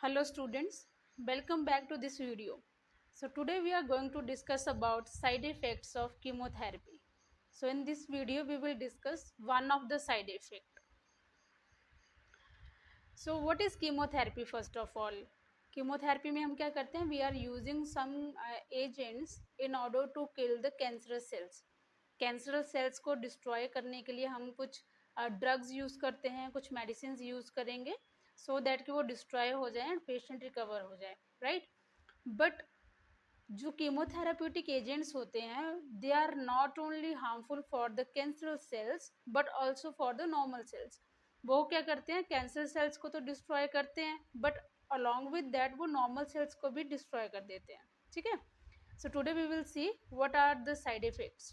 Hello students, welcome back to this video. So today we are going to discuss about side effects of chemotherapy. So in this video we will discuss one of the side effect. So what is chemotherapy first of all? Chemotherapy में हम क्या करते हैं? We are using some agents in order to kill the cancerous cells. Cancerous cells को destroy करने के लिए हम कुछ drugs use करते हैं, कुछ medicines use करेंगे so that कि वो destroy हो जाए and patient recover हो जाए, right? But जो कीमोथेराप्यूटिक एजेंट्स होते हैं they are not only harmful for the cancerous cells but also for the normal cells. वो क्या करते हैं? कैंसर सेल्स को तो डिस्ट्रॉय करते हैं बट अलॉन्ग विद दैट वो नॉर्मल सेल्स को भी डिस्ट्रॉय कर देते हैं. ठीक है. So today we will see what are the side effects.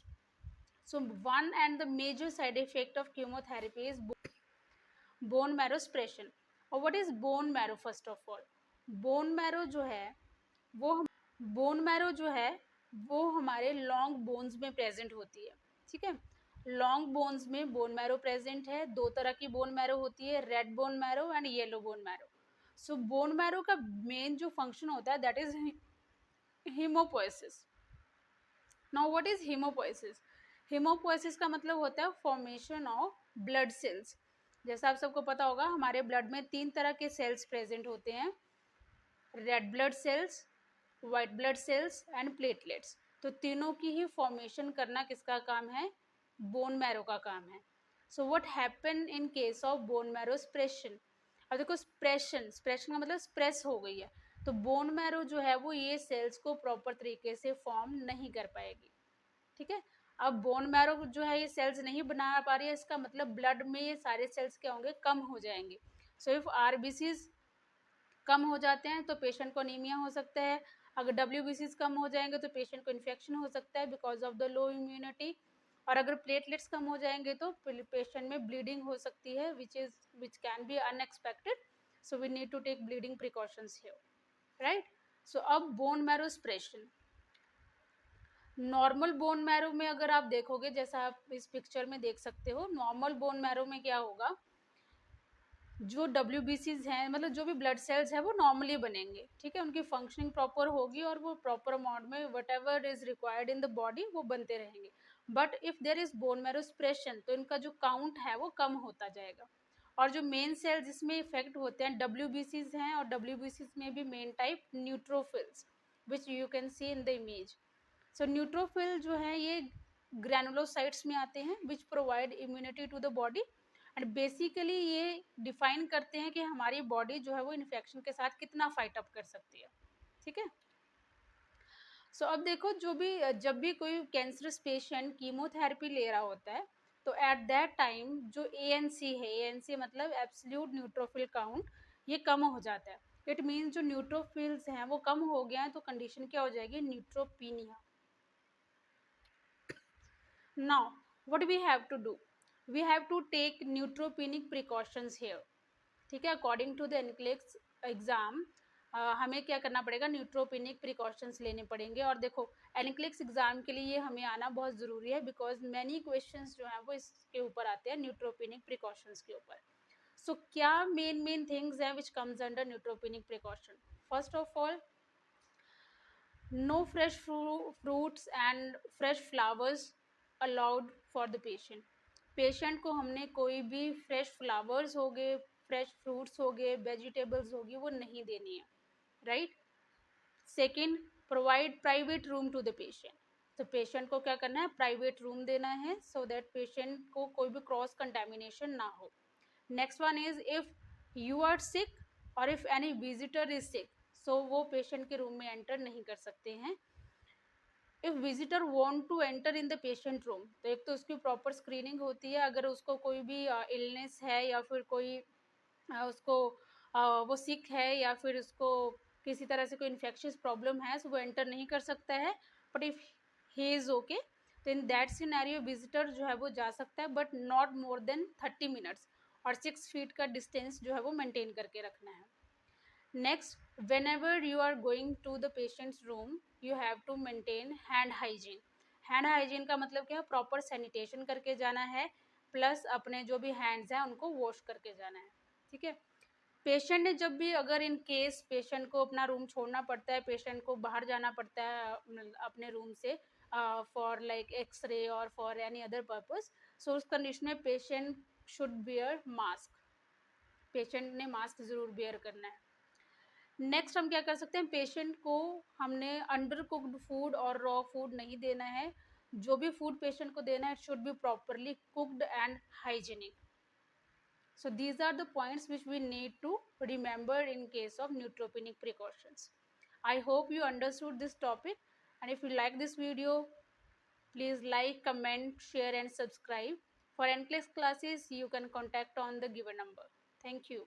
So one and the major side effect of chemotherapy is bone marrow suppression. और what is bone marrow? First of all bone marrow जो है वो bone marrow जो है वो हमारे long bones में present होती है. ठीक है. लॉन्ग बोन्स में बोन मैरो प्रेजेंट है. दो तरह की बोन मैरो होती है, red bone marrow and yellow bone marrow. So bone marrow का मेन जो फंक्शन होता है that is haemopoiesis. Now what is haemopoiesis? Haemopoiesis का मतलब होता है फॉर्मेशन ऑफ ब्लड सेल्स. जैसा आप सबको पता होगा हमारे ब्लड में 3 तरह के सेल्स प्रेजेंट होते हैं, red blood cells, white blood cells and platelets. तो तीनों की ही फॉर्मेशन करना किसका काम है? बोन मैरो का काम है. So what happen in case of bone marrow suppression? अब देखो स्प्रेशन का मतलब स्प्रेस हो गई है तो बोन मैरो जो है वो ये सेल्स को प्रॉपर तरीके से फॉर्म नहीं कर पाएगी. ठीक है. अब बोन मैरो जो है ये सेल्स नहीं बना पा रही है, इसका मतलब ब्लड में ये सारे सेल्स क्या होंगे? कम हो जाएंगे. सो इफ आरबीसीज कम हो जाते हैं तो पेशेंट को अनीमिया हो सकता है. अगर डब्ल्यूबीसीज कम हो जाएंगे तो पेशेंट को इन्फेक्शन हो सकता है because of the low immunity. और अगर प्लेटलेट्स कम हो जाएंगे तो पेशेंट में ब्लीडिंग हो सकती है which can be unexpected. So we need to take bleeding precautions here, right. So अब bone marrow suppression. Normal bone marrow में अगर आप देखोगे, जैसा आप इस पिक्चर में देख सकते हो, नॉर्मल बोन मैरो में क्या होगा? जो डब्ल्यूबीसीज हैं मतलब जो भी ब्लड सेल्स है वो नॉर्मली बनेंगे. ठीक है. उनकी फंक्शनिंग प्रॉपर होगी और वो प्रॉपर अमाउंट में whatever is required in the body वो बनते रहेंगे. But if there is bone marrow suppression तो इनका जो काउंट है वो कम होता जाएगा. और जो मेन सेल जिसमें इफेक्ट होते हैं डब्ल्यूबीसीज हैं, और डब्ल्यूबीसीज में भी main type neutrophils which you can see in the image. So neutrophil जो है ये ग्रैनुलोसाइट्स में आते हैं which provide immunity to the body and basically ये डिफाइन करते हैं कि हमारी बॉडी जो है वो इन्फेक्शन के साथ कितना फाइट अप कर सकती है. ठीक है. सो अब देखो जब भी कोई कैंसरस पेशेंट कीमोथेरेपी ले रहा होता है तो एट दैट टाइम जो एएनसी है, एएनसी मतलब एब्सोल्यूट न्यूट्रोफिल काउंट, ये कम हो जाता है. इट मीन्स जो न्यूट्रोफिल्स हैं वो कम हो गए हैं तो कंडीशन क्या हो जाएगी? Neutropenia. Now, what we have to do? We have to take neutropenic precautions here. ठीक है. According to the NCLEX exam हमें क्या करना पड़ेगा? न्यूट्रोपेनिक प्रिकॉशंस लेने पड़ेंगे. और देखो एनक्लेक्स एग्जाम के लिए ये हमें आना बहुत ज़रूरी है बिकॉज मैनी क्वेश्चंस जो हैं वो इसके ऊपर आते हैं न्यूट्रोपेनिक प्रिकॉशंस के ऊपर. सो क्या मेन थिंग्स हैं which comes under neutropenic precaution? First of all, no fresh fruits and fresh flowers allowed for the patient. Patient को हमने कोई भी फ्रेश फ्लावर्स हो गए, फ्रेश फ्रूट्स हो गए, वेजिटेबल्स होगी वो नहीं देनी है, right. Second, provide private room to the patient. तो पेशेंट को क्या करना है? प्राइवेट रूम देना है सो दैट पेशेंट को कोई भी क्रॉस कंटेमिनेशन ना हो. Next one is if you are sick और if any visitor is sick so वो पेशेंट के रूम में एंटर नहीं कर सकते हैं. If visitor want to enter in the patient room तो एक तो उसकी प्रॉपर स्क्रीनिंग होती है. अगर उसको कोई भी इलनेस है या फिर कोई उसको वो सिक है या फिर उसको किसी तरह से कोई इन्फेक्शियस प्रॉब्लम है तो वो एंटर नहीं कर सकता है. But if he is okay तो इन दैट सिनेरियो विजिटर जो है वो जा सकता है but not more than 30 minutes. और 6 फीट का डिस्टेंस जो है वो मेंटेन करके रखना है. Next, whenever you are going to the patient's room, you have to maintain hand hygiene. Hand hygiene का मतलब क्या है? प्रॉपर सैनिटेशन करके जाना है प्लस अपने जो भी हैंड्स हैं उनको वॉश करके जाना है. ठीक है. पेशेंट ने जब भी अगर इन केस पेशेंट को अपना रूम छोड़ना पड़ता है, पेशेंट को बाहर जाना पड़ता है अपने रूम से फॉर लाइक एक्सरे और for any other purpose, so उस कंडीशन में patient should bear mask, patient ने मास्क ज़रूर बियर करना है। नेक्स्ट हम क्या कर सकते हैं, पेशेंट को हमने अंडर कुक्ड फूड और रॉ फूड नहीं देना है, जो भी फूड पेशेंट को देना है should be properly cooked and hygienic. So these are the points which we need to remember in case of neutropenic precautions. I hope you understood this topic, and if you like this video, please like, comment, share and subscribe. For NCLEX classes, you can contact on the given number. Thank you.